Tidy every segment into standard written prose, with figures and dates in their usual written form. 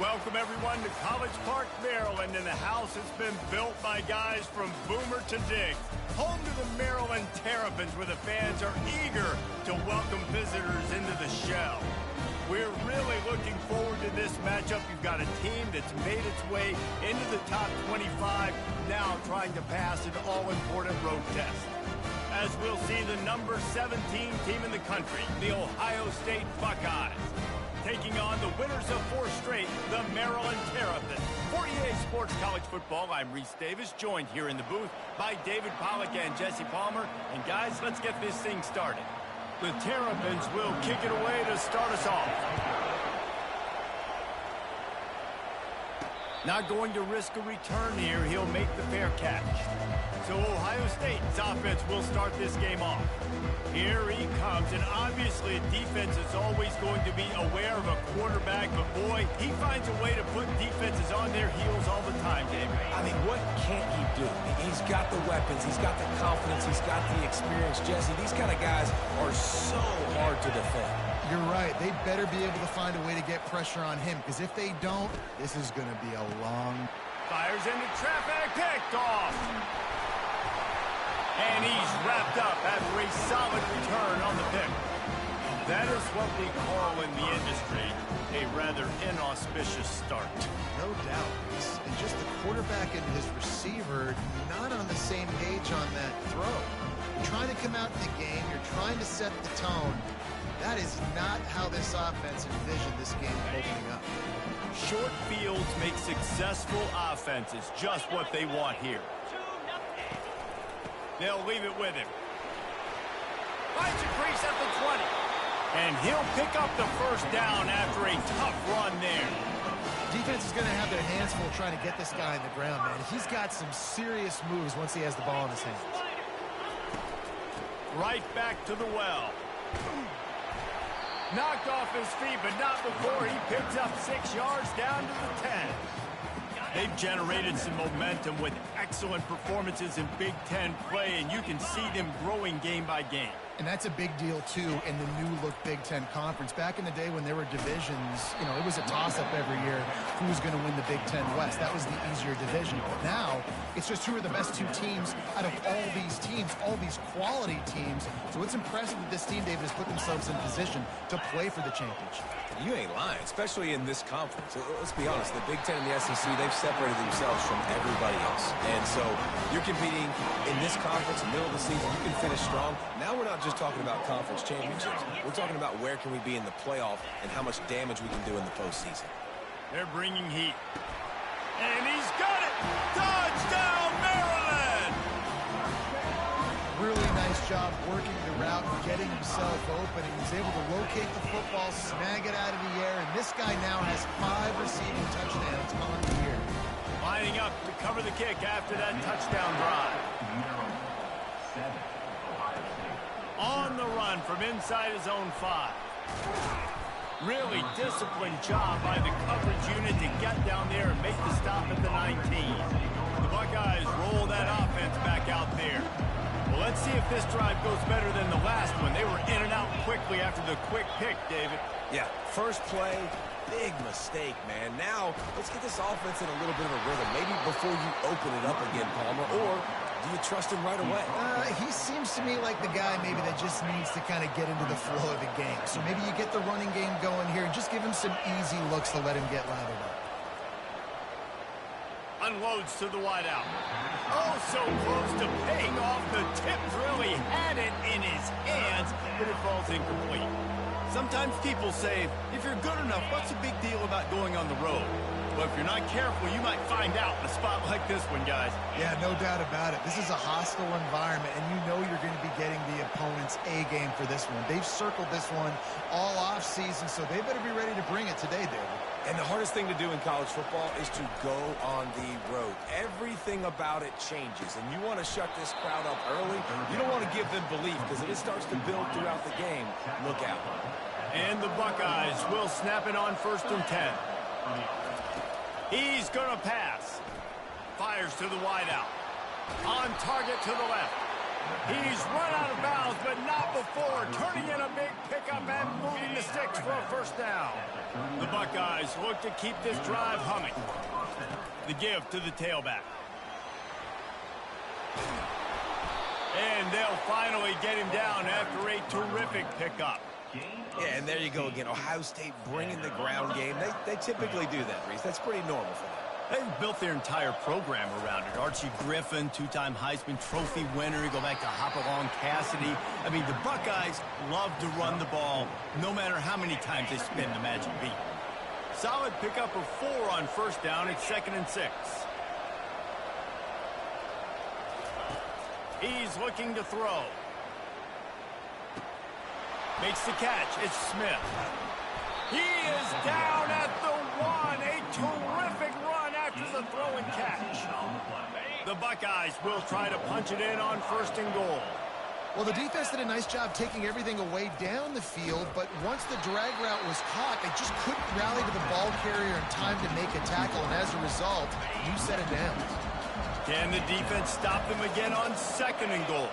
Welcome, everyone, to College Park, Maryland, and the house has been built by guys from Boomer to Diggs. Home to the Maryland Terrapins, where the fans are eager to welcome visitors into the shell. We're really looking forward to this matchup. You've got a team that's made its way into the top 25, now trying to pass an all-important road test. As we'll see the number 17 team in the country, the Ohio State Buckeyes, taking on the winners of 4 straight, the Maryland Terrapins. For EA Sports College Football, I'm Reese Davis, joined here in the booth by David Pollack and Jesse Palmer. And guys, let's get this thing started. The Terrapins will kick it away to start us off. Not going to risk a return here. He'll make the fair catch. So Ohio State's offense will start this game off. Here he comes, and obviously defense is always going to be aware of a quarterback, but boy, he finds a way to put defenses on their heels all the time, David. I mean, what can't he do? He's got the weapons, he's got the confidence, he's got the experience. Jesse, these kind of guys are so hard to defend. You're right. They better be able to find a way to get pressure on him, because if they don't, this is going to be a long... Fires into traffic, picked off. And he's wrapped up after a solid return on the pick. That is what we call in the industry a rather inauspicious start. No doubt, Reese. And just the quarterback and his receiver not on the same page on that throw. You're trying to come out in the game. You're trying to set the tone. That is not how this offense envisioned this game opening up. Short fields make successful offenses just what they want here. They'll leave it with him. Finds a crease at the 20. And he'll pick up the first down after a tough run there. Defense is going to have their hands full trying to get this guy in the ground, man. He's got some serious moves once he has the ball in his hands. Right back to the well. Knocked off his feet, but not before he picks up 6 yards down to the 10. They've generated some momentum with excellent performances in Big Ten play, and you can see them growing game by game. And that's a big deal, too, in the new-look Big Ten Conference. Back in the day when there were divisions, you know, it was a toss-up every year who was going to win the Big Ten West. That was the easier division. But now, it's just who are the best 2 teams out of all these teams, all these quality teams. So it's impressive that this team, David, has put themselves in position to play for the championship. You ain't lying, especially in this conference. Let's be honest, the Big Ten and the SEC, they've separated themselves from everybody else. And so you're competing in this conference, middle of the season, you can finish strong. Now we're not just talking about conference championships. We're talking about where can we be in the playoff and how much damage we can do in the postseason. They're bringing heat. And he's got it! Touchdown, Maryland! Really nice job working the route and getting himself open. He was able to locate the football, snag it out of the air, and this guy now has 5 receiving touchdowns on the year. Lining up to cover the kick after that touchdown drive. On the run from inside his own 5. Really disciplined job by the coverage unit to get down there and make the stop at the 19. The Buckeyes roll that offense back out there. Well, let's see if this drive goes better than the last one. They were in and out quickly after the quick pick, David. Yeah, first play, big mistake, man. Now, let's get this offense in a little bit of a rhythm. Maybe before you open it up again, Palmer, or do you trust him right away? He seems to me like the guy maybe that just needs to kind of get into the flow of the game. So maybe you get the running game going here and just give him some easy looks to let him get lathered up. Unloads to the wideout. Oh, so close to paying off. The tip really had it in his hands, but it falls incomplete. Sometimes people say, if you're good enough, what's the big deal about going on the road? Well, if you're not careful, you might find out in a spot like this one, guys. Yeah, no doubt about it. This is a hostile environment, and you know you're going to be getting the opponent's A game for this one. They've circled this one all off season, so they better be ready to bring it today, David. And the hardest thing to do in college football is to go on the road. Everything about it changes, and you want to shut this crowd up early. You don't want to give them belief, because if it starts to build throughout the game, look out. And the Buckeyes will snap it on 1st and 10. He's going to pass. Fires to the wideout. On target to the left. He's run out of bounds, but but not before. Turning in a big pickup and moving the sticks for a first down. The Buckeyes look to keep this drive humming. The give to the tailback. And they'll finally get him down after a terrific pickup. Yeah, and there you go again. Ohio State bringing the ground game. They typically do that, Reese. That's pretty normal for them. They've built their entire program around it. Archie Griffin, two-time Heisman Trophy winner. You go back to Hopalong Cassidy. I mean, the Buckeyes love to run the ball no matter how many times they spin the magic beat. Solid pickup of 4 on first down. It's 2nd and 6. He's looking to throw. Makes the catch. It's Smith. He is down at the 1. A terrific run after the throw and catch. The Buckeyes will try to punch it in on 1st and goal. Well, the defense did a nice job taking everything away down the field, but once the drag route was caught, they just couldn't rally to the ball carrier in time to make a tackle, and as a result, you set it down. Can the defense stop them again on 2nd and goal?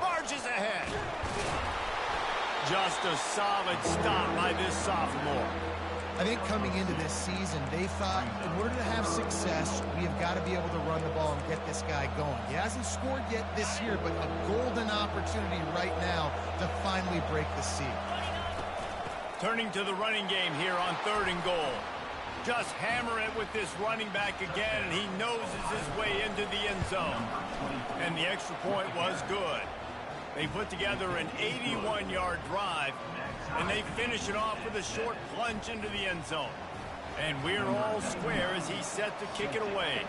Barges ahead. Just a solid stop by this sophomore. I think coming into this season, they thought in order to have success, we have got to be able to run the ball and get this guy going. He hasn't scored yet this year, but a golden opportunity right now to finally break the seal. Turning to the running game here on 3rd and goal. Just hammer it with this running back again, and he noses his way into the end zone. And the extra point was good. They put together an 81-yard drive, and they finish it off with a short plunge into the end zone. And we're all square as he's set to kick it away.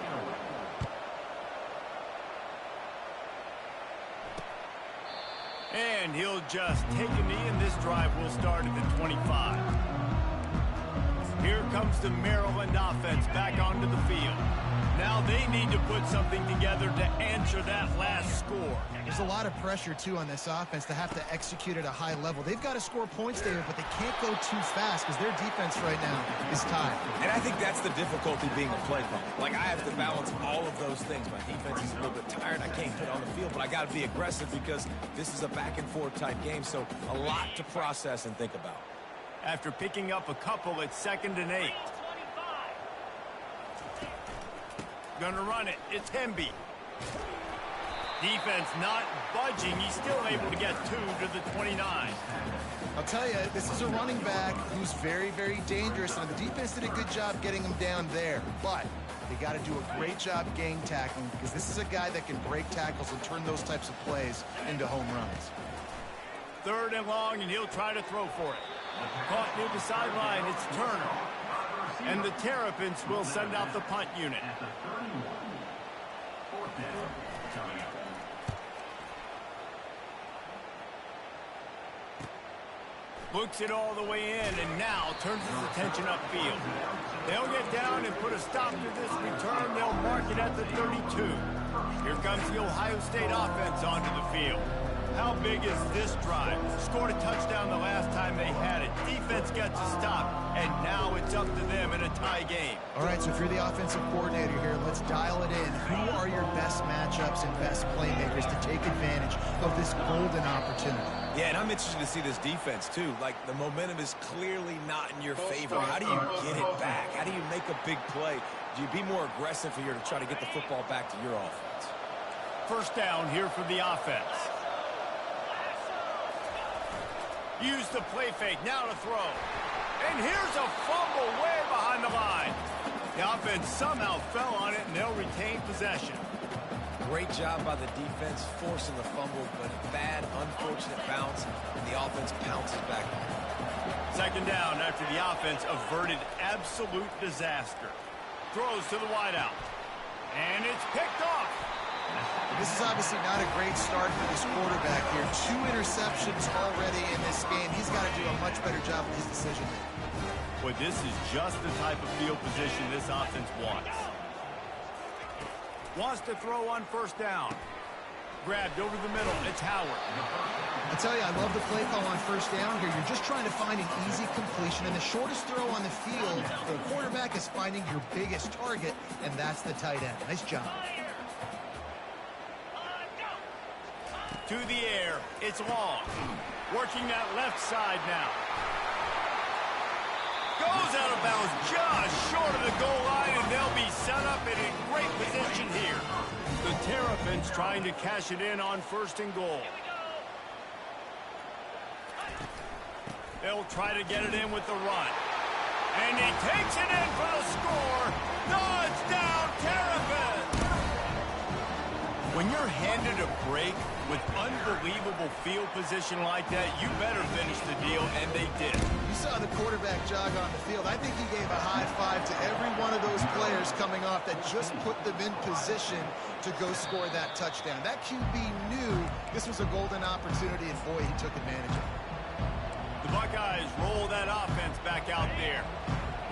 And he'll just take a knee, and this drive will start at the 25. Here comes the Maryland offense back onto the field. Now they need to put something together to answer that last score. There's a lot of pressure, too, on this offense to have to execute at a high level. They've got to score points, David, but they can't go too fast because their defense right now is tired. And I think that's the difficulty being a play caller. Like, I have to balance all of those things. My defense is a little bit tired. I can't get on the field, but I got to be aggressive because this is a back-and-forth type game, so a lot to process and think about. After picking up a couple, it's 2nd and 8. Gonna run it. It's Hemby. Defense not budging. He's still able to get 2 to the 29. I'll tell you, this is a running back who's very, very dangerous, and the defense did a good job getting him down there. But they got to do a great job gang tackling because this is a guy that can break tackles and turn those types of plays into home runs. 3rd and long, and he'll try to throw for it. Caught near the sideline. It's Turner. And the Terrapins will send out the punt unit. Looks it all the way in, and now turns his attention upfield. They'll get down and put a stop to this return. They'll mark it at the 32. Here comes the Ohio State offense onto the field. How big is this drive? Scored a touchdown the last time they had it. Defense gets a stop, and now it's up to them in a tie game. All right, so if you're the offensive coordinator here, let's dial it in. Who are your best matchups and best playmakers to take advantage of this golden opportunity? Yeah, and I'm interested to see this defense, too. Like, the momentum is clearly not in your favor. How do you get it back? How do you make a big play? Do you be more aggressive here to try to get the football back to your offense? First down here for the offense. Use the play fake, now to throw. And here's a fumble way behind the line. The offense somehow fell on it, and they'll retain possession. Great job by the defense forcing the fumble, but a bad, unfortunate bounce, and the offense pounces back. 2nd down after the offense averted absolute disaster. Throws to the wideout. And it's picked off. This is obviously not a great start for this quarterback here. 2 interceptions already in this game. He's got to do a much better job with his decision-making. But this is just the type of field position this offense wants. Wants to throw on first down. Grabbed over the middle. It's Howard. I tell you, I love the play call on first down here. You're just trying to find an easy completion, and the shortest throw on the field, the quarterback is finding your biggest target, and that's the tight end. Nice job. to the air. It's long. Working that left side now. Goes out of bounds just short of the goal line, and they'll be set up in a great position here. The Terrapins trying to cash it in on 1st and goal. They'll try to get it in with the run. And he takes it in for the score. Touchdown, Terrapins! When you're handed a break with unbelievable field position like that, you better finish the deal, and they did. You saw the quarterback jog on the field. I think he gave a high five to every one of those players coming off that just put them in position to go score that touchdown. That QB knew this was a golden opportunity, and boy, he took advantage of it. The Buckeyes roll that offense back out there.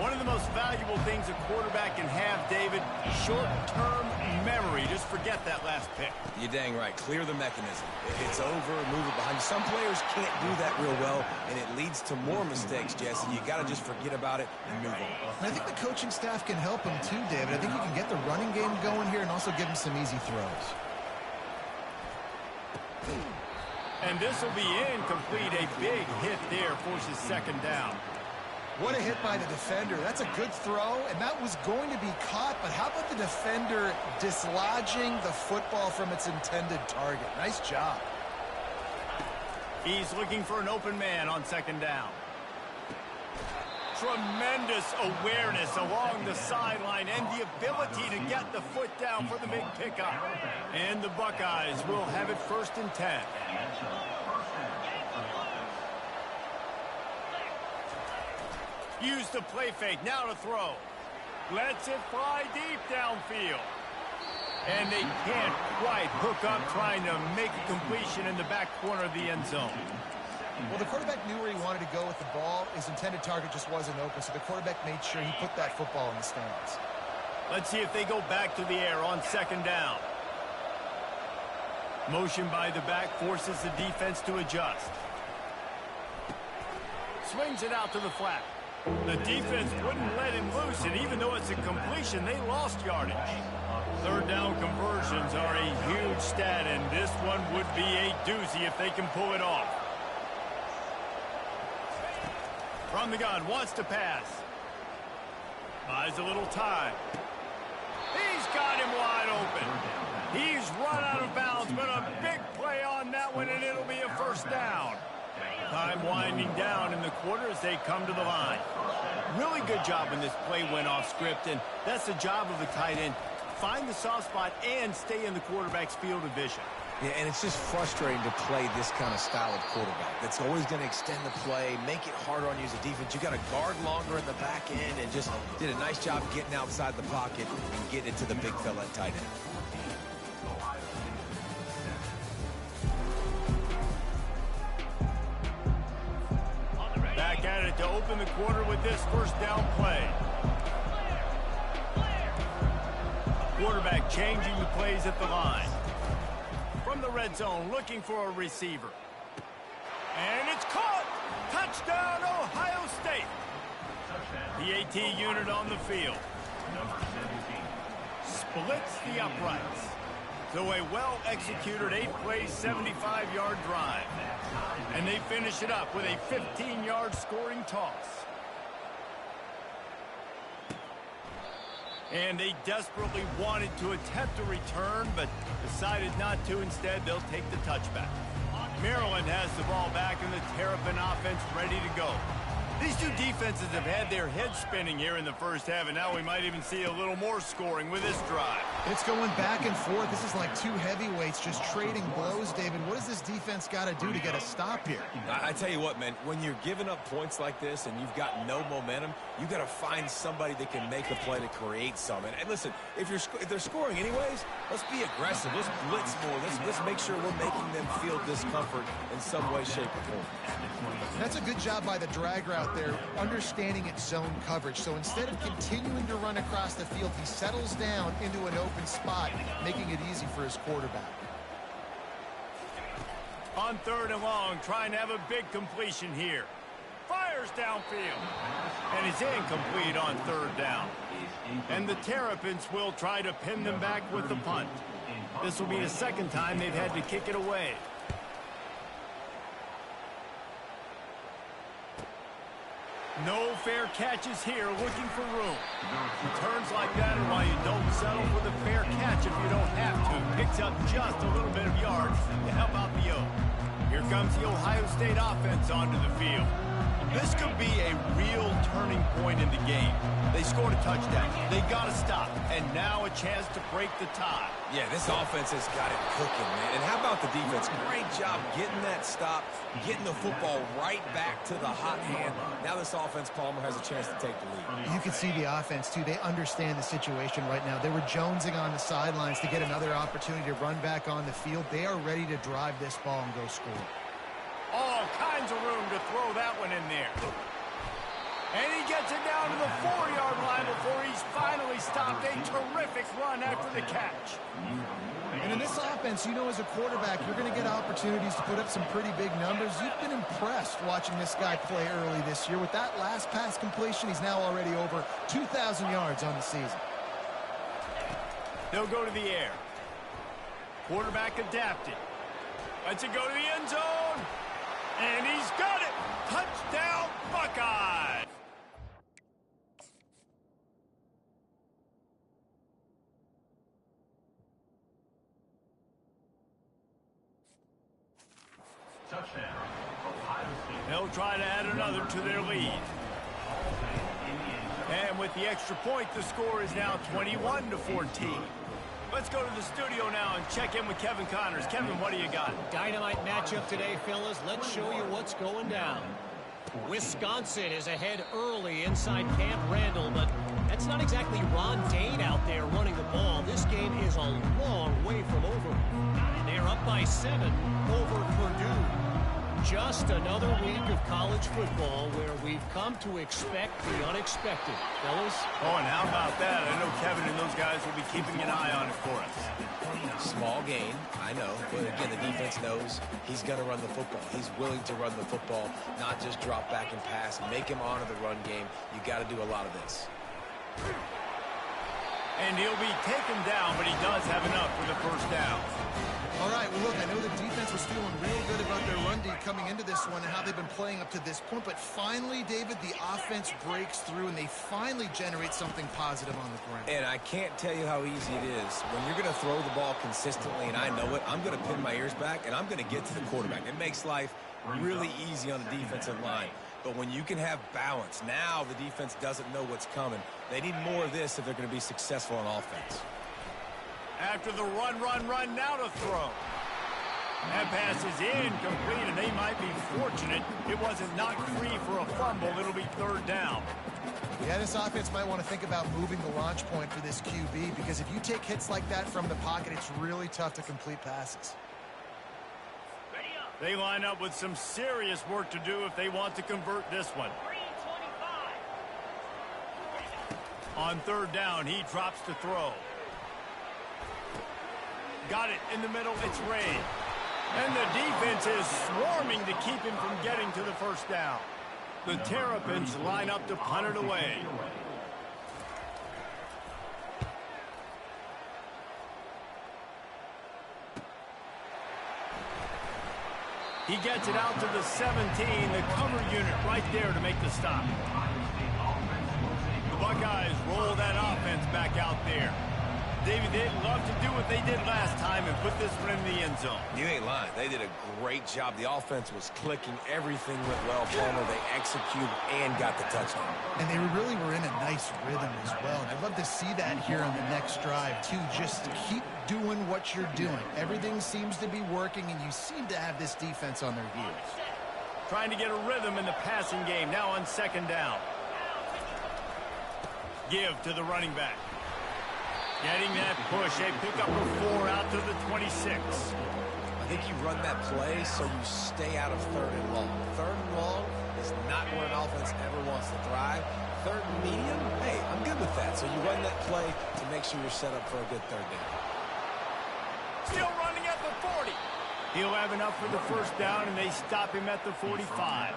One of the most valuable things a quarterback can have, David, short-term memory. Just forget that last pick. You're dang right. Clear the mechanism. It's over, move it behind you. Some players can't do that real well, and it leads to more mistakes, Jesse. You got to just forget about it and move on. And I think the coaching staff can help him too, David. I think you can get the running game going here and also give him some easy throws. And this will be incomplete. A big hit there forces 2nd down. What a hit by the defender. That's a good throw, and that was going to be caught, but how about the defender dislodging the football from its intended target? Nice job. He's looking for an open man on 2nd down. Tremendous awareness along the sideline and the ability to get the foot down for the big pickup. And the Buckeyes will have it 1st and 10. Use the play fake, now to throw. Lets it fly deep downfield. And they can't quite hook up trying to make a completion in the back corner of the end zone. Well, the quarterback knew where he wanted to go with the ball. His intended target just wasn't open, so the quarterback made sure he put that football in the stands. Let's see if they go back to the air on 2nd down. Motion by the back forces the defense to adjust. Swings it out to the flat. The defense wouldn't let him loose, and even though it's a completion, they lost yardage. 3rd down conversions are a huge stat, and this one would be a doozy if they can pull it off. From the gun, wants to pass. Buys a little time. He's got him wide open. He's run out of bounds, but a big play on that one, and it'll be a 1st down. Time winding down in the quarter as they come to the line. Really good job when this play went off script, and that's the job of a tight end. Find the soft spot and stay in the quarterback's field of vision. Yeah, and it's just frustrating to play this kind of style of quarterback. That's always going to extend the play, make it harder on you as a defense. You got to guard longer in the back end, and just did a nice job getting outside the pocket and getting it to the big fella at tight end. Back at it to open the quarter with this 1st down play. Quarterback changing the plays at the line. From the red zone, looking for a receiver. And it's caught! Touchdown, Ohio State! The AT unit on the field. Splits the uprights. So a well-executed 8-play, 75-yard drive. And they finish it up with a 15-yard scoring toss. And they desperately wanted to attempt a return, but decided not to. Instead, they'll take the touchback. Maryland has the ball back, and the Terrapin offense ready to go. These two defenses have had their heads spinning here in the 1st half, and now we might even see a little more scoring with this drive. It's going back and forth. This is like two heavyweights just trading blows, David. What does this defense got to do to get a stop here? I tell you what, man, when you're giving up points like this and you've got no momentum, you got to find somebody that can make a play to create some. And listen, if they're scoring anyways, let's be aggressive. Let's blitz more. Let's make sure we're making them feel discomfort in some way, shape, or form. That's a good job by the drag route there, understanding its zone coverage. So instead of continuing to run across the field, he settles down into an open spot, making it easy for his quarterback. On 3rd and long, trying to have a big completion here. Fires downfield. And it's incomplete on 3rd down. And the Terrapins will try to pin them back with the punt. This will be the 2nd time they've had to kick it away. No fair catches here, looking for room. Returns like that are why you don't settle for the fair catch if you don't have to. Picks up just a little bit of yards to help out the O. Here comes the Ohio State offense onto the field. This could be a real turning point in the game. They scored a touchdown. They got to stop. And now a chance to break the tie. Yeah, this offense has got it cooking, man. And how about the defense? Great job getting that stop, getting the football right back to the hot hand. Now this offense, Palmer, has a chance to take the lead. You can see the offense, too. They understand the situation right now. They were jonesing on the sidelines to get another opportunity to run back on the field. They are ready to drive this ball and go score. All kinds of room to throw that one in there. And he gets it down to the 4-yard line before he's finally stopped. A terrific run after the catch. And in this offense, you know, as a quarterback, you're going to get opportunities to put up some pretty big numbers. You've been impressed watching this guy play early this year. With that last pass completion, he's now already over 2,000 yards on the season. They'll go to the air. Quarterback adapted. Lets it go to the end zone. And he's got it! Touchdown, Buckeyes! Touchdown, Ohio State. They'll try to add another to their lead. And with the extra point, the score is now 21-14. Let's go to the studio now and check in with Kevin Connors. Kevin, what do you got? Dynamite matchup today, fellas. Let's show you what's going down. Wisconsin is ahead early inside Camp Randall, but that's not exactly Ron Dane out there running the ball. This game is a long way from over. They're up by 7 over Purdue. Just another week of college football where we've come to expect the unexpected. Fellas? Oh, and how about that? I know Kevin and those guys will be keeping an eye on it for us. Small gain, I know. But again, the defense knows he's going to run the football. He's willing to run the football, not just drop back and pass. Make him honor the run game. You got to do a lot of this. And he'll be taken down, but he does have enough for the first down. All right, well, look, I know the defense was feeling real good about their run D coming into this one and how they've been playing up to this point, but finally, David, the offense breaks through and they finally generate something positive on the ground. And I can't tell you how easy it is. When you're going to throw the ball consistently, and I know it, I'm going to pin my ears back, and I'm going to get to the quarterback. It makes life really easy on the defensive line. But when you can have balance, now the defense doesn't know what's coming. They need more of this if they're going to be successful on offense. After the run, now to throw. That pass is incomplete, and they might be fortunate it wasn't knocked free for a fumble. It'll be third down. Yeah, this offense might want to think about moving the launch point for this QB, because if you take hits like that from the pocket, it's really tough to complete passes. They line up with some serious work to do if they want to convert this one. On third down, he drops to throw. Got it in the middle. It's Ray. And the defense is swarming to keep him from getting to the first down. The Terrapins line up to punt it away. He gets it out to the 17, the cover unit right there to make the stop. The Buckeyes roll that offense back out there. David, they'd love to do what they did last time and put this one in the end zone. You ain't lying. They did a great job. The offense was clicking. Everything went well. Palmer, they executed and got the touchdown. And they really were in a nice rhythm as well. And I'd love to see that here on the next drive, too. Just keep doing what you're doing. Everything seems to be working, and you seem to have this defense on their heels. Trying to get a rhythm in the passing game. Now on second down. Give to the running back. Getting that push, a pickup of 4 out to the 26. I think you run that play so you stay out of third and long. Third and long is not where an offense ever wants to thrive. Third and medium, hey, I'm good with that. So you run that play to make sure you're set up for a good third down. Still running at the 40. He'll have enough for the first down, and they stop him at the 45.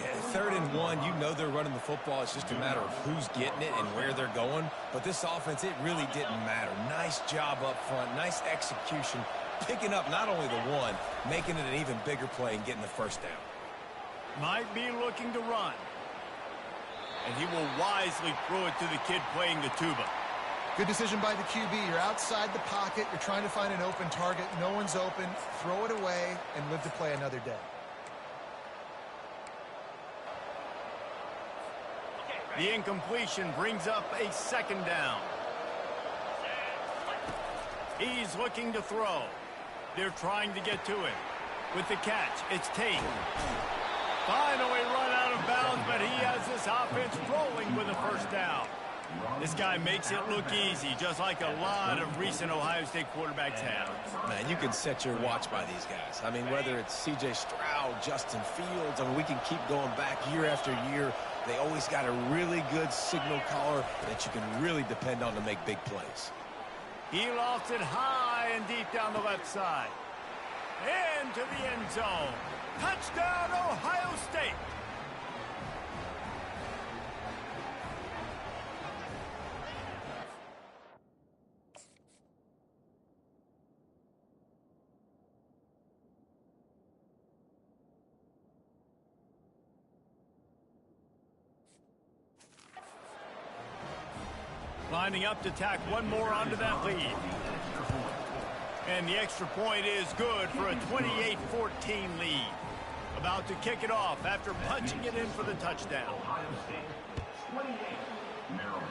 Yeah, third and 1, you know they're running the football. It's just a matter of who's getting it and where they're going. But this offense, it really didn't matter. Nice job up front, nice execution, picking up not only the one, making it an even bigger play and getting the first down. Might be looking to run. And he will wisely throw it to the kid playing the tuba. Good decision by the QB. You're outside the pocket. You're trying to find an open target. No one's open. Throw it away and live to play another day. The incompletion brings up a second down. He's looking to throw. They're trying to get to him. With the catch, it's Tate. Finally run out of bounds, but he has this offense rolling with a first down. This guy makes it look easy, just like a lot of recent Ohio State quarterbacks have. Man, you can set your watch by these guys. I mean, whether it's C.J. Stroud, Justin Fields, I mean, we can keep going back year after year. They always got a really good signal caller that you can really depend on to make big plays. He lofts it high and deep down the left side. Into the end zone. Touchdown, Ohio State. Lining up to tack one more onto that lead. And the extra point is good for a 28-14 lead. About to kick it off after punching it in for the touchdown. Ohio State 28, Maryland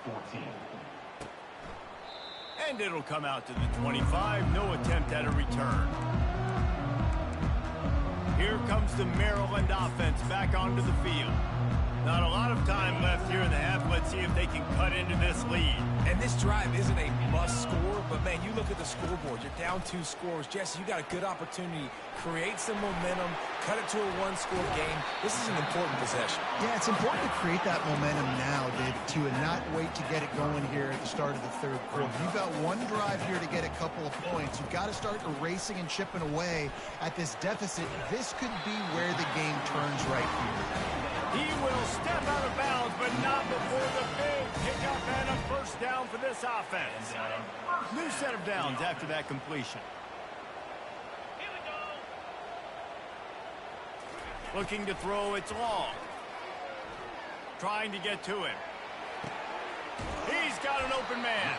14. And it'll come out to the 25. No attempt at a return. Here comes the Maryland offense back onto the field. Not a lot of time left here in the half. Let's see if they can cut into this lead. And this drive isn't a must score, but, man, you look at the scoreboard. You're down 2 scores. Jesse, you got a good opportunity. Create some momentum. Cut it to a 1-score game. This is an important possession. Yeah, it's important to create that momentum now, David, too, and not wait to get it going here at the start of the third quarter. You've got one drive here to get a couple of points. You've got to start erasing and chipping away at this deficit. This could be where the game turns right here. He will step out of bounds, but not before the big pickup and a first down for this offense. New set of downs after that completion. Looking to throw, it's long. Trying to get to him. He's got an open man.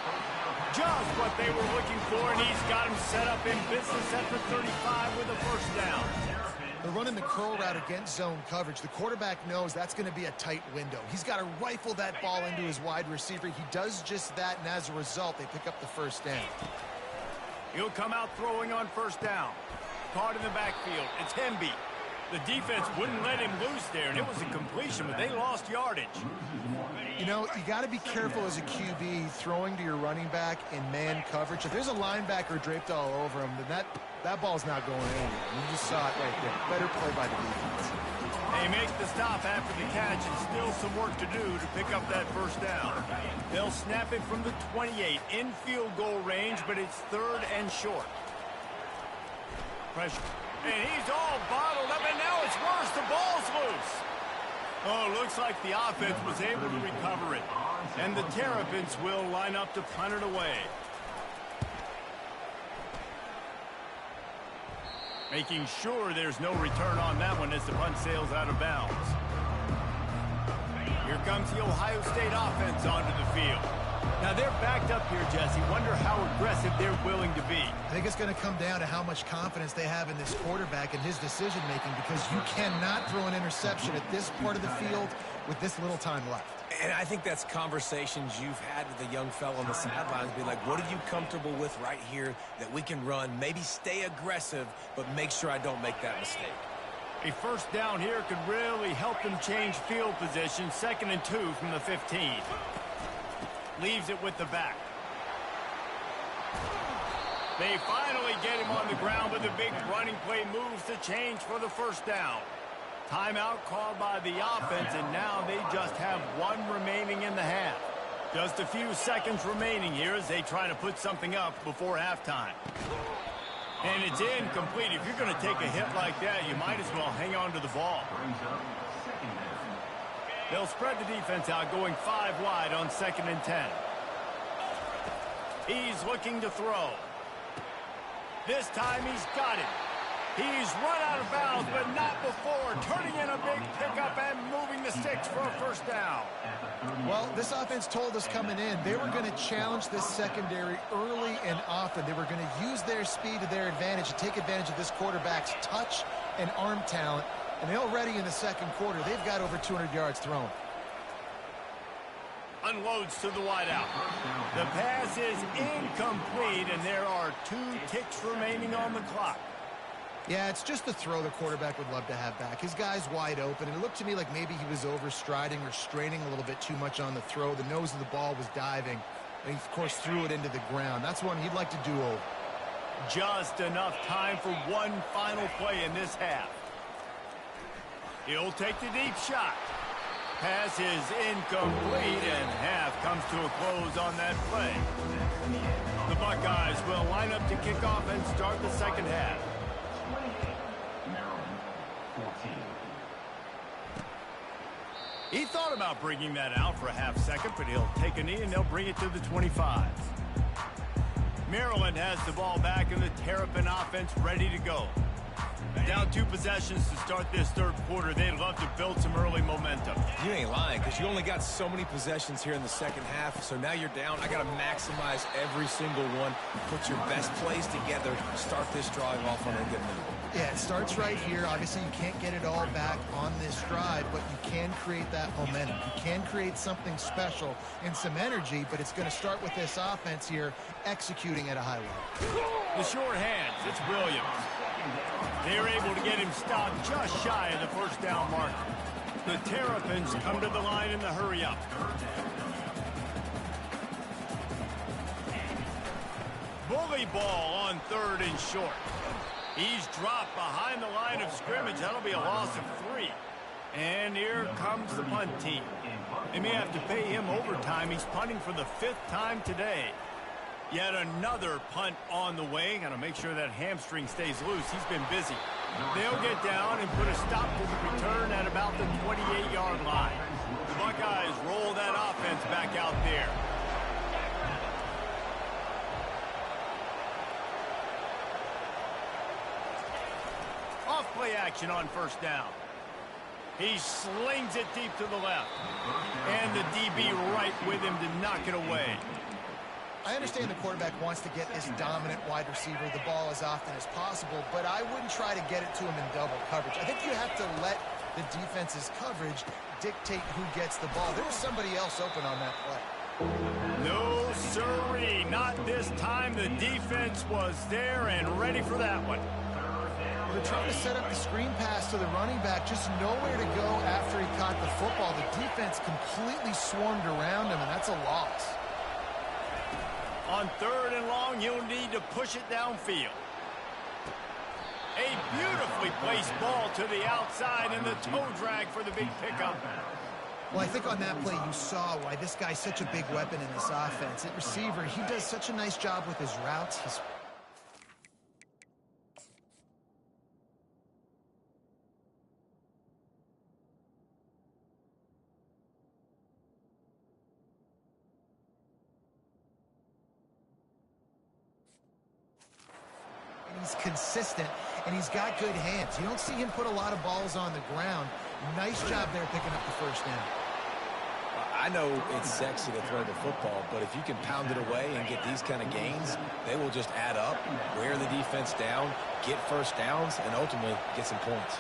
Just what they were looking for, and he's got him set up in business at the 35 with a first down. They're running the curl route against zone coverage. The quarterback knows that's going to be a tight window. He's got to rifle that ball into his wide receiver. He does just that, and as a result, they pick up the first down. He'll come out throwing on first down. Caught in the backfield. It's Hemby. The defense wouldn't let him loose there, and it was a completion, but they lost yardage. You know, you got to be careful as a QB throwing to your running back in man coverage. If there's a linebacker draped all over him, then that ball's not going anywhere. You just saw it right there. Better play by the defense. They make the stop after the catch, and still some work to do to pick up that first down. They'll snap it from the 28 in field goal range, but it's third and short. Pressure. And he's all bottled up, and now it's worse. The ball's loose. Oh, looks like the offense was able to recover it. And the Terrapins will line up to punt it away. Making sure there's no return on that one as the punt sails out of bounds. Here comes the Ohio State offense onto the field. Now they're backed up here, Jesse. Wonder how aggressive they're willing to be. I think it's going to come down to how much confidence they have in this quarterback and his decision-making, because you cannot throw an interception at this part of the field with this little time left. And I think that's conversations you've had with the young fellow on the sidelines. Be like, what are you comfortable with right here that we can run? Maybe stay aggressive, but make sure I don't make that mistake. A first down here could really help them change field position. 2nd and 2 from the 15. Leaves it with the back. They finally get him on the ground, but the big running play moves the change for the first down. Timeout called by the offense, and now they just have one remaining in the half. Just a few seconds remaining here as they try to put something up before halftime. And it's incomplete. If you're going to take a hit like that, you might as well hang on to the ball. They'll spread the defense out, going 5 wide on 2nd and 10. He's looking to throw. This time he's got it. He's run out of bounds, but not before. Turning in a big pickup and moving the sticks for a first down. Well, this offense told us coming in they were going to challenge this secondary early and often. They were going to use their speed to their advantage and take advantage of this quarterback's touch and arm talent. And already in the second quarter, they've got over 200 yards thrown. Unloads to the wideout. The pass is incomplete, and there are 2 ticks remaining on the clock. Yeah, it's just the throw the quarterback would love to have back. His guy's wide open, and it looked to me like maybe he was overstriding or straining a little bit too much on the throw. The nose of the ball was diving, and he, of course, threw it into the ground. That's one he'd like to do over. Just enough time for one final play in this half. He'll take the deep shot. Pass is incomplete, and half comes to a close on that play. The Buckeyes will line up to kick off and start the second half. 28, Maryland, 14. He thought about bringing that out for a half second, but he'll take a knee and they'll bring it to the 25. Maryland has the ball back and the Terrapin offense ready to go. Down 2 possessions to start this third quarter. They'd love to build some early momentum. You ain't lying, because you only got so many possessions here in the second half, so now you're down. I got to maximize every single one. Put your best plays together. Start this drive off on a good note. Yeah, it starts right here. Obviously, you can't get it all back on this drive, but you can create that momentum. You can create something special and some energy, but it's going to start with this offense here executing at a high level. The short hands, it's Williams. They're able to get him stopped just shy of the first down marker. The Terrapins come to the line in the hurry-up. Bully ball on 3rd and short. He's dropped behind the line of scrimmage. That'll be a loss of 3. And here comes the punt team. They may have to pay him overtime. He's punting for the 5th time today. Yet another punt on the way. Got to make sure that hamstring stays loose. He's been busy. They'll get down and put a stop to the return at about the 28-yard line. The Buckeyes roll that offense back out there. Off play action on first down. He slings it deep to the left. And the DB right with him to knock it away. I understand the quarterback wants to get this dominant wide receiver the ball as often as possible, but I wouldn't try to get it to him in double coverage. I think you have to let the defense's coverage dictate who gets the ball. There was somebody else open on that play. No, sirree. Not this time. The defense was there and ready for that one. They're trying to set up the screen pass to the running back, just nowhere to go after he caught the football. The defense completely swarmed around him, and that's a loss. On 3rd and long, you'll need to push it downfield. A beautifully placed ball to the outside and the toe drag for the big pickup. Well, I think on that play you saw why this guy's such a big weapon in this offense. At receiver, he does such a nice job with his routes. He's consistent, and he's got good hands. You don't see him put a lot of balls on the ground. Nice job there picking up the first down. I know it's sexy to throw the football, but if you can pound it away and get these kind of gains, they will just add up, wear the defense down, get first downs, and ultimately get some points.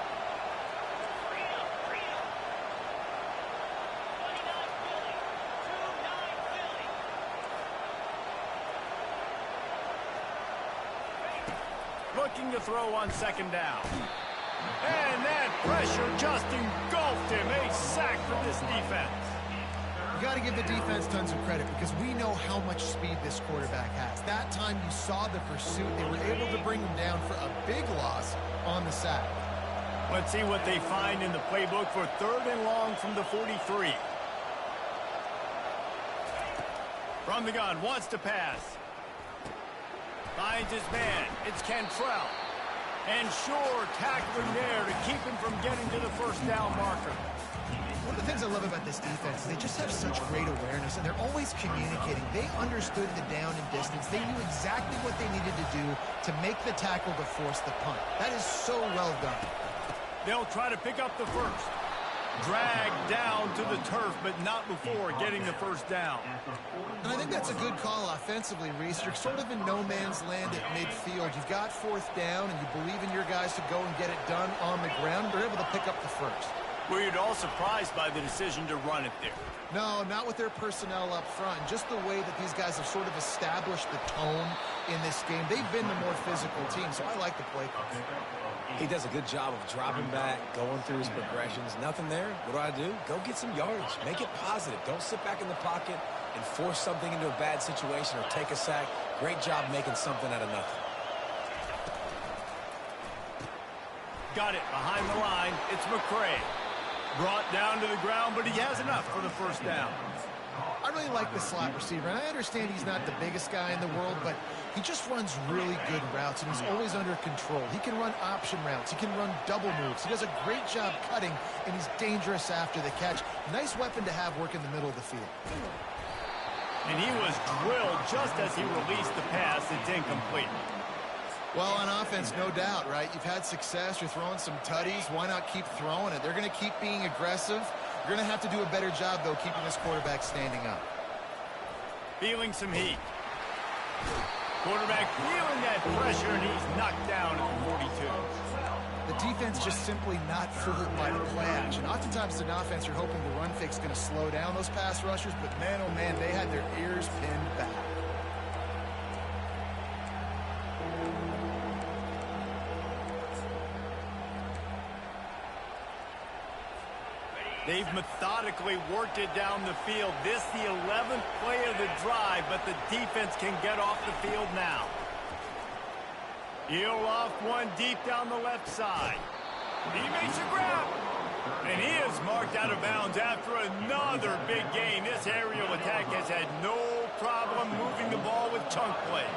Looking to throw on 2nd down. And that pressure just engulfed him. A sack for this defense. You got to give the defense tons of credit because we know how much speed this quarterback has. That time you saw the pursuit. They were able to bring him down for a big loss on the sack. Let's see what they find in the playbook for 3rd and long from the 43. From the gun, wants to pass. Finds his man. It's Cantrell. And Shore tackling there to keep him from getting to the first down marker. One of the things I love about this defense is they just have such great awareness, and they're always communicating. They understood the down and distance. They knew exactly what they needed to do to make the tackle to force the punt. That is so well done. They'll try to pick up the first. Dragged down to the turf, but not before getting the first down. And I think that's a good call offensively, Reese. You're sort of in no man's land at midfield. You've got fourth down, and you believe in your guys to go and get it done on the ground. They're able to pick up the first. Were you at all surprised by the decision to run it there? No, not with their personnel up front. Just the way that these guys have sort of established the tone in this game. They've been the more physical team, so I like the play call. He does a good job of dropping back, going through his progressions. Nothing there. What do? Go get some yards. Make it positive. Don't sit back in the pocket and force something into a bad situation or take a sack. Great job making something out of nothing. Got it behind the line. It's McCray. Brought down to the ground, but he has enough for the first down. I really like the slot receiver, and I understand he's not the biggest guy in the world, but he just runs really good routes, and he's always under control. He can run option routes. He can run double moves. He does a great job cutting, and he's dangerous after the catch. Nice weapon to have work in the middle of the field. And he was drilled just as he released the pass. It's incomplete. Well, on offense, no doubt, right? You've had success. You're throwing some tutties. Why not keep throwing it? They're going to keep being aggressive. You're going to have to do a better job, though, keeping this quarterback standing up. Feeling some heat. Quarterback feeling that pressure, and he's knocked down at the 42. The defense just simply not fooled by the play action. Oftentimes, in offense, you're hoping the run fake's going to slow down those pass rushers, but man, oh man, they had their ears pinned back. They've methodically worked it down the field. This the 11th play of the drive, but the defense can get off the field now. He'll off one deep down the left side. He makes a grab. And he is marked out of bounds after another big gain. This aerial attack has had no problem moving the ball with chunk plays.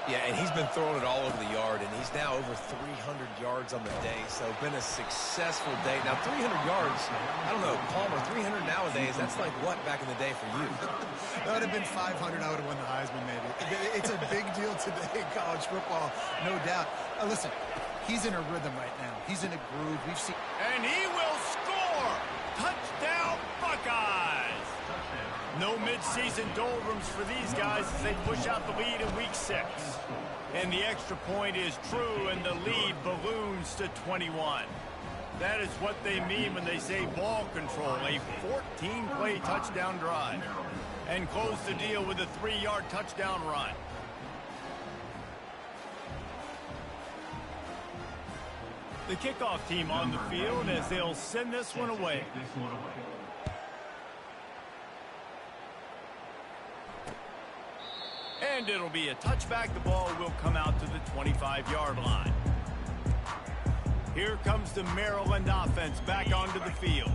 Yeah, and he's been throwing it all over the yard, and he's now over 300 yards on the day, so been a successful day. Now, 300 yards, I don't know, Palmer, 300 nowadays, that's like what back in the day for you? That would have been 500. I would have won the Heisman, maybe. It's a big deal today in college football, no doubt. Listen, he's in a rhythm right now. He's in a groove. We've seen... And he will score! Touchdown, Buckeyes! No mid-season doldrums for these guys as they push out the lead in Week 6. And the extra point is true, and the lead balloons to 21. That is what they mean when they say ball control, a 14-play touchdown drive. And close the deal with a 3-yard touchdown run. The kickoff team on the field as they'll send this one away. And it'll be a touchback. The ball will come out to the 25-yard line. Here comes the Maryland offense back onto the field.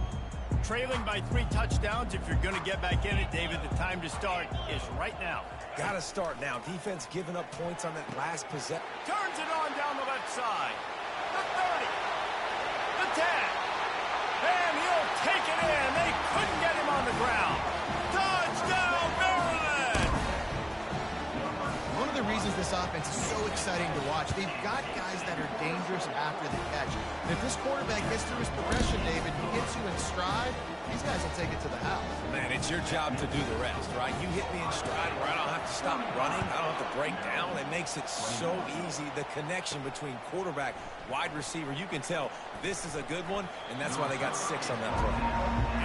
Trailing by 3 touchdowns. If you're going to get back in it, David, the time to start is right now. Got to start now. Defense giving up points on that last possession. Turns it on down the left side. The 30. The 10. And he'll take it in. They couldn't get him on the ground. Touchdown, Maryland! One of the reasons this offense is so exciting to watch, they've got guys that are dangerous after the catch. And if this quarterback gets through his progression, David, he gets you in stride, these guys will take it to the house. Man, it's your job to do the rest, right? You hit me in stride where I don't have to stop running. I don't have to break down. It makes it so easy. The connection between quarterback, wide receiver, you can tell this is a good one, and that's why they got 6 on that play.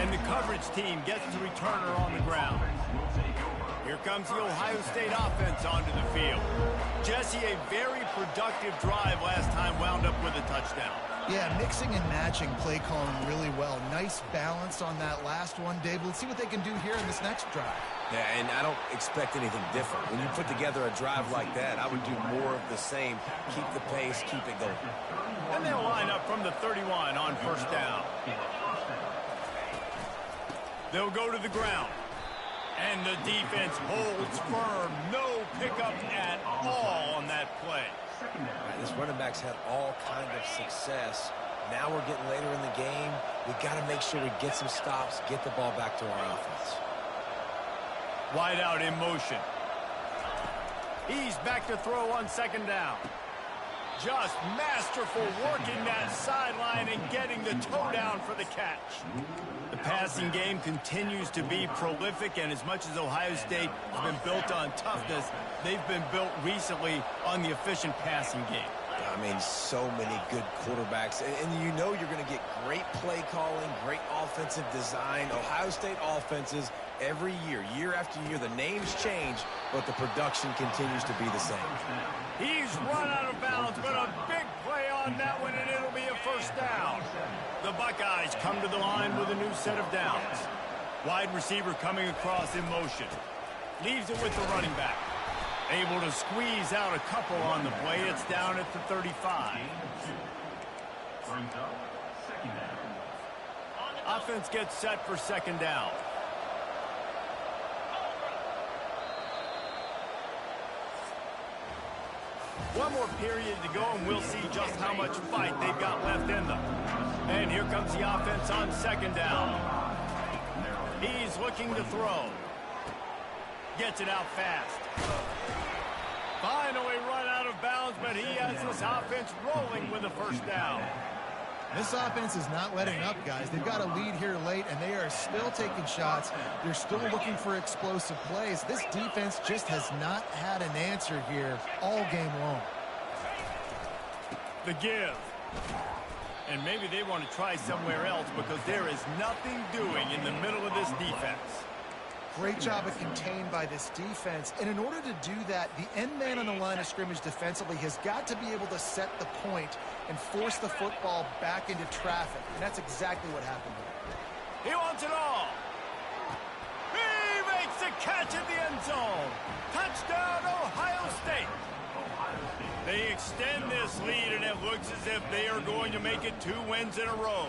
And the coverage team gets the returner on the ground. Here comes the Ohio State offense onto the field. Jesse, a very productive drive last time, wound up with a touchdown. Yeah, mixing and matching play calling really well. Nice balance on that last one, Dave. Let's see what they can do here in this next drive. Yeah, and I don't expect anything different. When you put together a drive like that, I would do more of the same. Keep the pace, keep it going. And they'll line up from the 31 on first down. They'll go to the ground. And the defense holds firm. No pickup at all on that play. This running back's had all kind of success Now we're getting later in the game. We've got to make sure we get some stops, get the ball back to our offense. Wide out in motion. He's back to throw on second down. Just masterful working that sideline and getting the toe down for the catch. The passing game continues to be prolific, and as much as Ohio State has been built on toughness, they've been built recently on the efficient passing game. I mean, so many good quarterbacks. And you know you're going to get great play calling, great offensive design. Ohio State offenses every year, year after year, the names change, but the production continues to be the same. He's run out of bounds, but a big play on that one, and it'll be a first down. The Buckeyes come to the line with a new set of downs. Wide receiver coming across in motion. Leaves it with the running back. Able to squeeze out a couple on the play. It's down at the 35. Brings up second down. Offense gets set for second down. One more period to go, and we'll see just how much fight they've got left in them. And here comes the offense on second down. He's looking to throw. Gets it out fast. Finally run out of bounds, but he has this offense rolling with a first down. This offense is not letting up, guys. They've got a lead here late, and they are still taking shots. They're still looking for explosive plays. This defense just has not had an answer here all game long. The give. And maybe they want to try somewhere else because there is nothing doing in the middle of this defense. Great job of contained by this defense. And in order to do that, the end man on the line of scrimmage defensively has got to be able to set the point and force the football back into traffic. And that's exactly what happened here. He wants it all. He makes the catch in the end zone. Touchdown, Ohio State. They extend this lead, and it looks as if they are going to make it 2 wins in a row.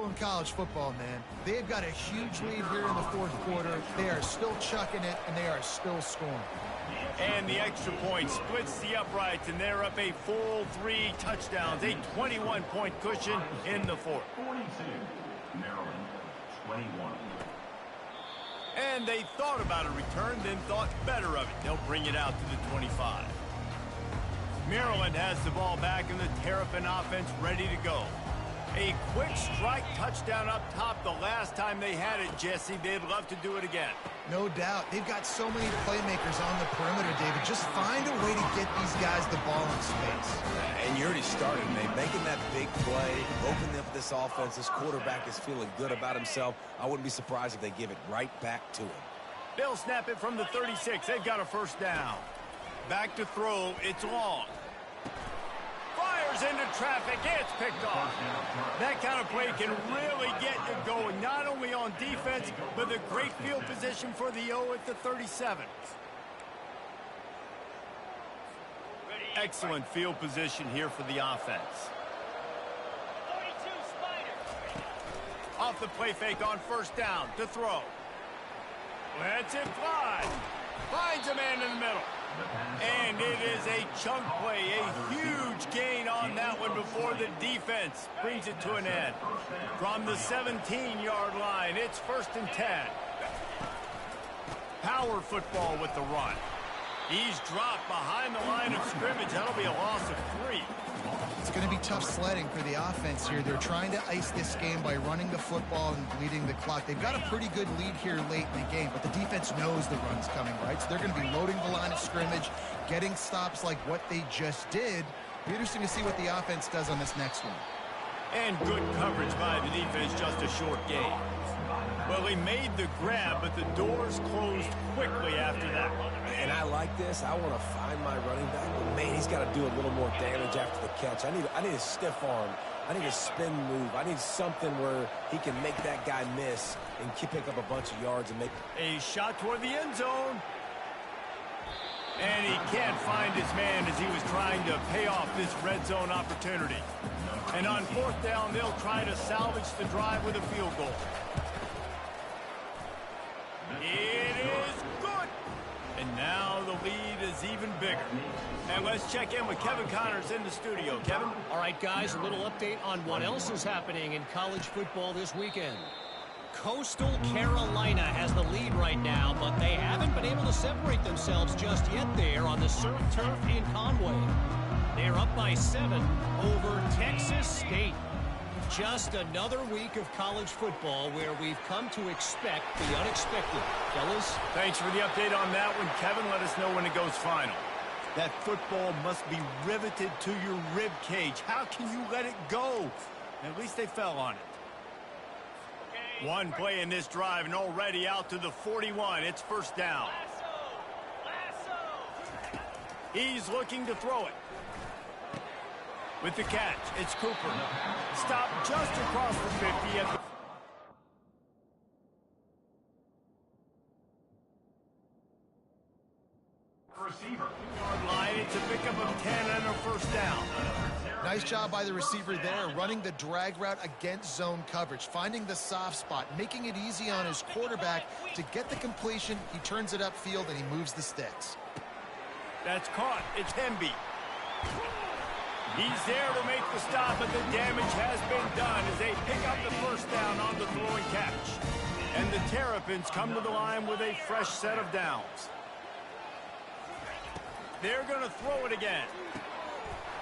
In college football, man, they've got a huge lead here in the fourth quarter. They are still chucking it, and they are still scoring. And the extra point splits the uprights, and they're up a full 3 touchdowns, a 21-point cushion in the fourth. 42, Maryland, 21. And they thought about a return, then thought better of it. They'll bring it out to the 25. Maryland has the ball back, and the Terrapin offense ready to go. A quick strike touchdown up top the last time they had it, Jesse. They'd love to do it again. No doubt. They've got so many playmakers on the perimeter, David. Just find a way to get these guys the ball in space. And you already started, man. Making that big play, opening up this offense. This quarterback is feeling good about himself. I wouldn't be surprised if they give it right back to him. They'll snap it from the 36. They've got a first down. Back to throw. It's long. Fires into traffic. It's picked off. That kind of play can really get you going, not only on defense, but the great field position for the O at the 37. Excellent field position here for the offense. Off the play fake on first down to throw. Lets it fly. Finds a man in the middle. And it is a chunk play, a huge gain on that one before the defense brings it to an end. From the 17-yard line, it's 1st and 10. Power football with the run. He's dropped behind the line of scrimmage. That'll be a loss of 3. It's going to be tough sledding for the offense here. They're trying to ice this game by running the football and bleeding the clock. They've got a pretty good lead here late in the game, but the defense knows the run's coming, right? So they're going to be loading the line of scrimmage, getting stops like what they just did. Be interesting to see what the offense does on this next one. And good coverage by the defense, just a short gain. Well, he made the grab, but the doors closed quickly after that one. And I like this. I want to find my running back, but man, he's got to do a little more damage after the catch. I need a stiff arm. I need a spin move. I need something where he can make that guy miss and pick up a bunch of yards and make a shot toward the end zone. And he can't find his man as he was trying to pay off this red zone opportunity. And on fourth down, they'll try to salvage the drive with a field goal. It is good. And now the lead is even bigger. And let's check in with Kevin Connors in the studio. Kevin? All right, guys, a little update on what else is happening in college football this weekend. Coastal Carolina has the lead right now, but they haven't been able to separate themselves just yet there on the surf turf in Conway. They're up by 7 over Texas State. Just another week of college football where we've come to expect the unexpected. Fellas? Thanks for the update on that one, Kevin. Let us know when it goes final. That football must be riveted to your rib cage. How can you let it go? At least they fell on it. One play in this drive and already out to the 41. It's first down. He's looking to throw it. With the catch, it's Cooper. Stopped just across the 50 at the Receiver. yard line. It's a pickup of 10 and a first down. Nice job by the receiver there, running the drag route against zone coverage, finding the soft spot, making it easy on his quarterback to get the completion. He turns it upfield, and he moves the sticks. That's caught. It's Hemby. He's there to make the stop, but the damage has been done as they pick up the first down on the throwing catch. And the Terrapins come to the line with a fresh set of downs. They're going to throw it again.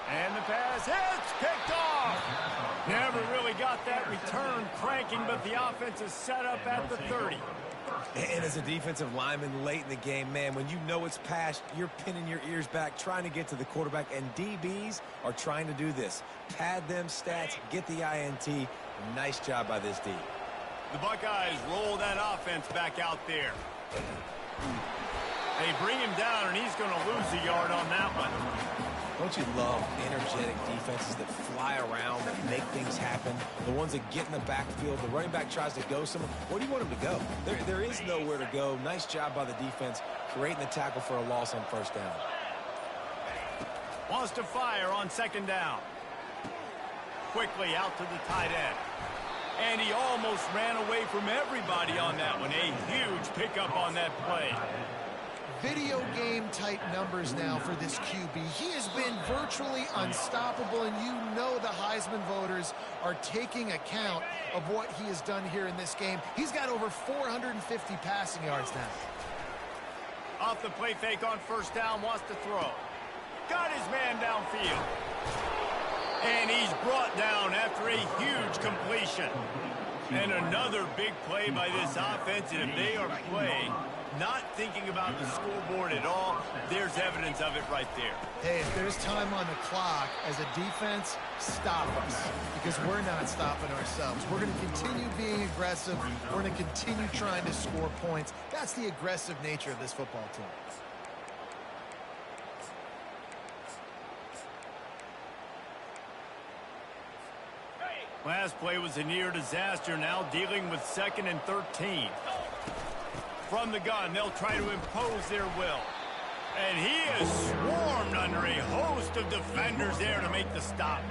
And the pass hits, picked off. Never really got that return cranking, but the offense is set up at the 30. And as a defensive lineman late in the game, man, when you know it's passed, you're pinning your ears back, trying to get to the quarterback, and DBs are trying to do this. Pad them stats, get the INT. Nice job by this D. The Buckeyes roll that offense back out there. They bring him down, and he's going to lose a yard on that one. Don't you love energetic defenses that fly around, that make things happen? The ones that get in the backfield, the running back tries to go somewhere. Where do you want him to go? There is nowhere to go. Nice job by the defense, creating the tackle for a loss on first down. Wants to fire on second down. Quickly out to the tight end. And he almost ran away from everybody on that one. A huge pickup on that play. Video game type numbers now for this QB. He has been virtually unstoppable, and you know the Heisman voters are taking account of what he has done here in this game. He's got over 450 passing yards now. Off the play fake on first down, wants to throw. Got his man downfield. And he's brought down after a huge completion. And another big play by this offense, and if they are playing, not thinking about the scoreboard at all, there's evidence of it right there. Hey, if there's time on the clock, as a defense, stop us. Because we're not stopping ourselves. We're going to continue being aggressive. We're going to continue trying to score points. That's the aggressive nature of this football team. Last play was a near disaster, now dealing with 2nd and 13. From the gun, they'll try to impose their will. And he is swarmed under a host of defenders there to make the stop.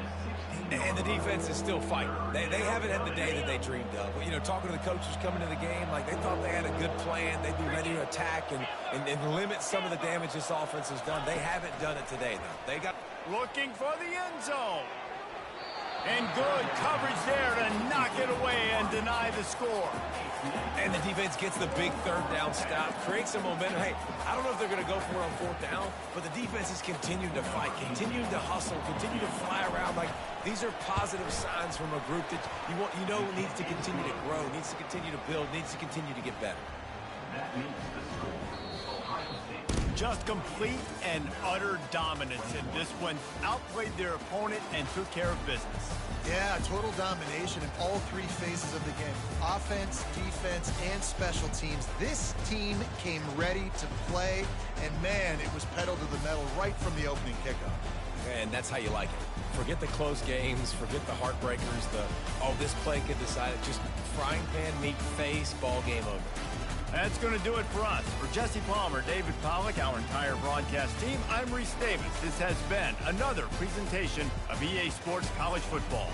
And the defense is still fighting. They haven't had the day that they dreamed of. You know, talking to the coaches coming to the game, like they thought they had a good plan. They'd be ready to attack and limit some of the damage this offense has done. They haven't done it today, though. They got looking for the end zone. And good coverage there to knock it away and deny the score. And the defense gets the big third down stop, creates some momentum. Hey, I don't know if they're going to go for it on fourth down, but the defense is continuing to fight, continuing to hustle, continue to fly around. Like, these are positive signs from a group that you know needs to continue to grow, needs to continue to build, needs to continue to get better. That means the score. Just complete and utter dominance in this one. Outplayed their opponent and took care of business. Yeah, total domination in all three phases of the game. Offense, defense, and special teams. This team came ready to play, and man, it was pedal to the metal right from the opening kickoff. And that's how you like it. Forget the close games, forget the heartbreakers, this play could decide it. Just frying pan meet face, ball game over. That's going to do it for us. For Jesse Palmer, David Pollack, our entire broadcast team, I'm Reese Davis. This has been another presentation of EA Sports College Football.